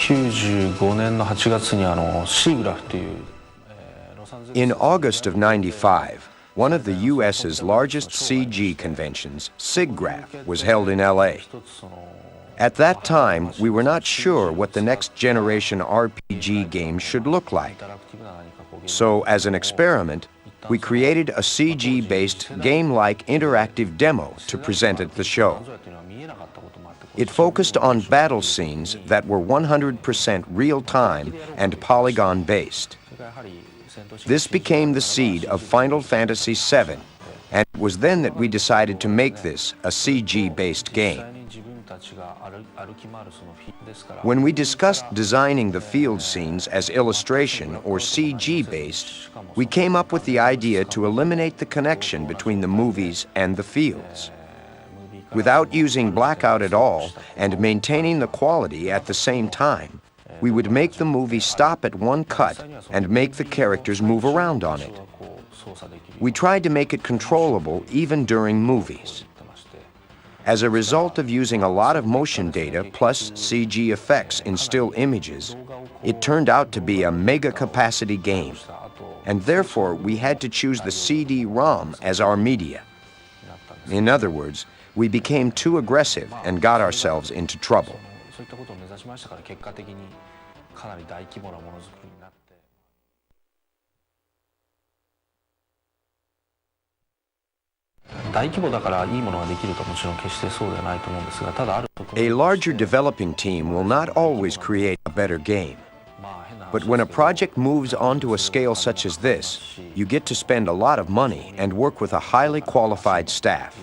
In August of '95, one of the U.S.'s largest CG conventions, SIGGRAPH, was held in L.A. At that time, we were not sure what the next generation RPG game should look like. So, as an experiment, we created a CG-based, game-like interactive demo to present at the show. It focused on battle scenes that were 100% real-time and polygon-based. This became the seed of Final Fantasy VII, and it was then that we decided to make this a CG-based game. When we discussed designing the field scenes as illustration or CG-based, we came up with the idea to eliminate the connection between the movies and the fields. Without using blackout at all and maintaining the quality at the same time, we would make the movie stop at one cut and make the characters move around on it. We tried to make it controllable even during movies. As a result of using a lot of motion data plus CG effects in still images, it turned out to be a mega-capacity game, and therefore we had to choose the CD-ROM as our media. In other words, we became too aggressive and got ourselves into trouble. A larger developing team will not always create a better game. But when a project moves onto a scale such as this, you get to spend a lot of money and work with a highly qualified staff.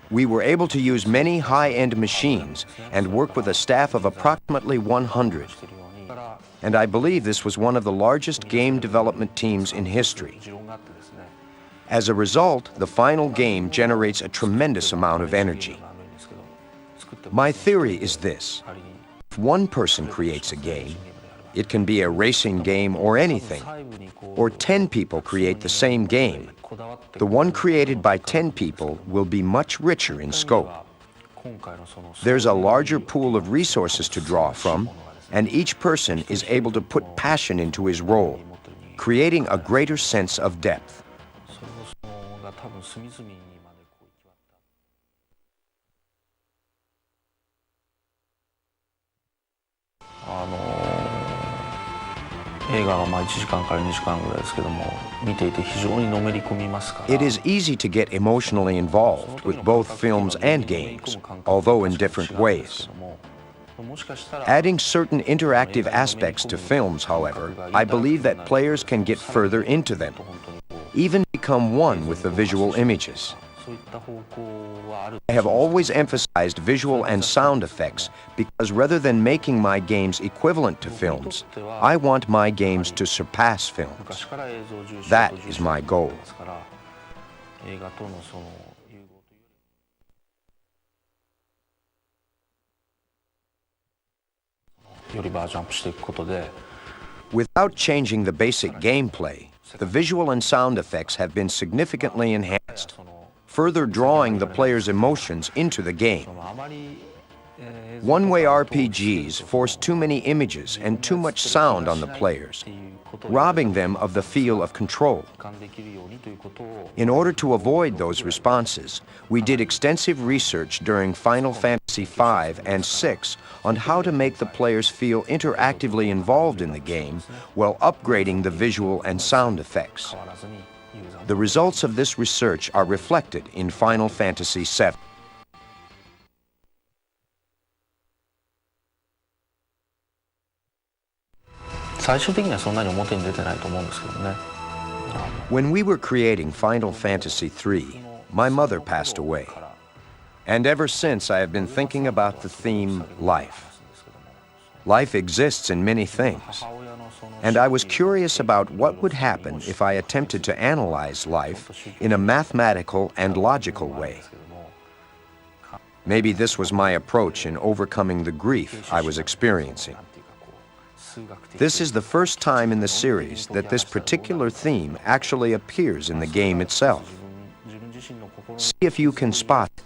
We were able to use many high-end machines and work with a staff of approximately 100. And I believe this was one of the largest game development teams in history. As a result, the final game generates a tremendous amount of energy. My theory is this: if one person creates a game, it can be a racing game or anything, or 10 people create the same game. The one created by 10 people will be much richer in scope. There's a larger pool of resources to draw from, and each person is able to put passion into his role, creating a greater sense of depth. It is easy to get emotionally involved with both films and games, although in different ways. Adding certain interactive aspects to films, however, I believe that players can get further into them, even become one with the visual images. I have always emphasized visual and sound effects because rather than making my games equivalent to films, I want my games to surpass films. That is my goal. Without changing the basic gameplay, the visual and sound effects have been significantly enhanced, further drawing the player's emotions into the game. One-way RPGs force too many images and too much sound on the players, robbing them of the feel of control. In order to avoid those responses, we did extensive research during Final Fantasy V and VI on how to make the players feel interactively involved in the game while upgrading the visual and sound effects. The results of this research are reflected in Final Fantasy VII. When we were creating Final Fantasy III, my mother passed away. And ever since, I have been thinking about the theme, life. Life exists in many things. And I was curious about what would happen if I attempted to analyze life in a mathematical and logical way. Maybe this was my approach in overcoming the grief I was experiencing. This is the first time in the series that this particular theme actually appears in the game itself. See if you can spot it.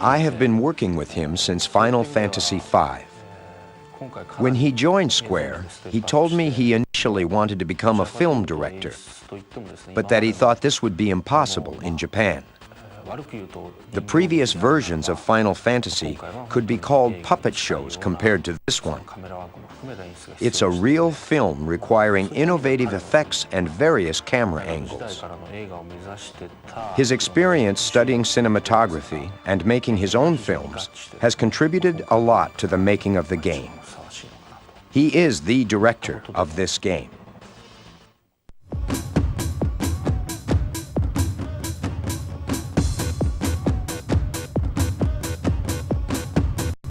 I have been working with him since Final Fantasy V. When he joined Square, he told me he initially wanted to become a film director, but that he thought this would be impossible in Japan. The previous versions of Final Fantasy could be called puppet shows compared to this one. It's a real film requiring innovative effects and various camera angles. His experience studying cinematography and making his own films has contributed a lot to the making of the game. He is the director of this game.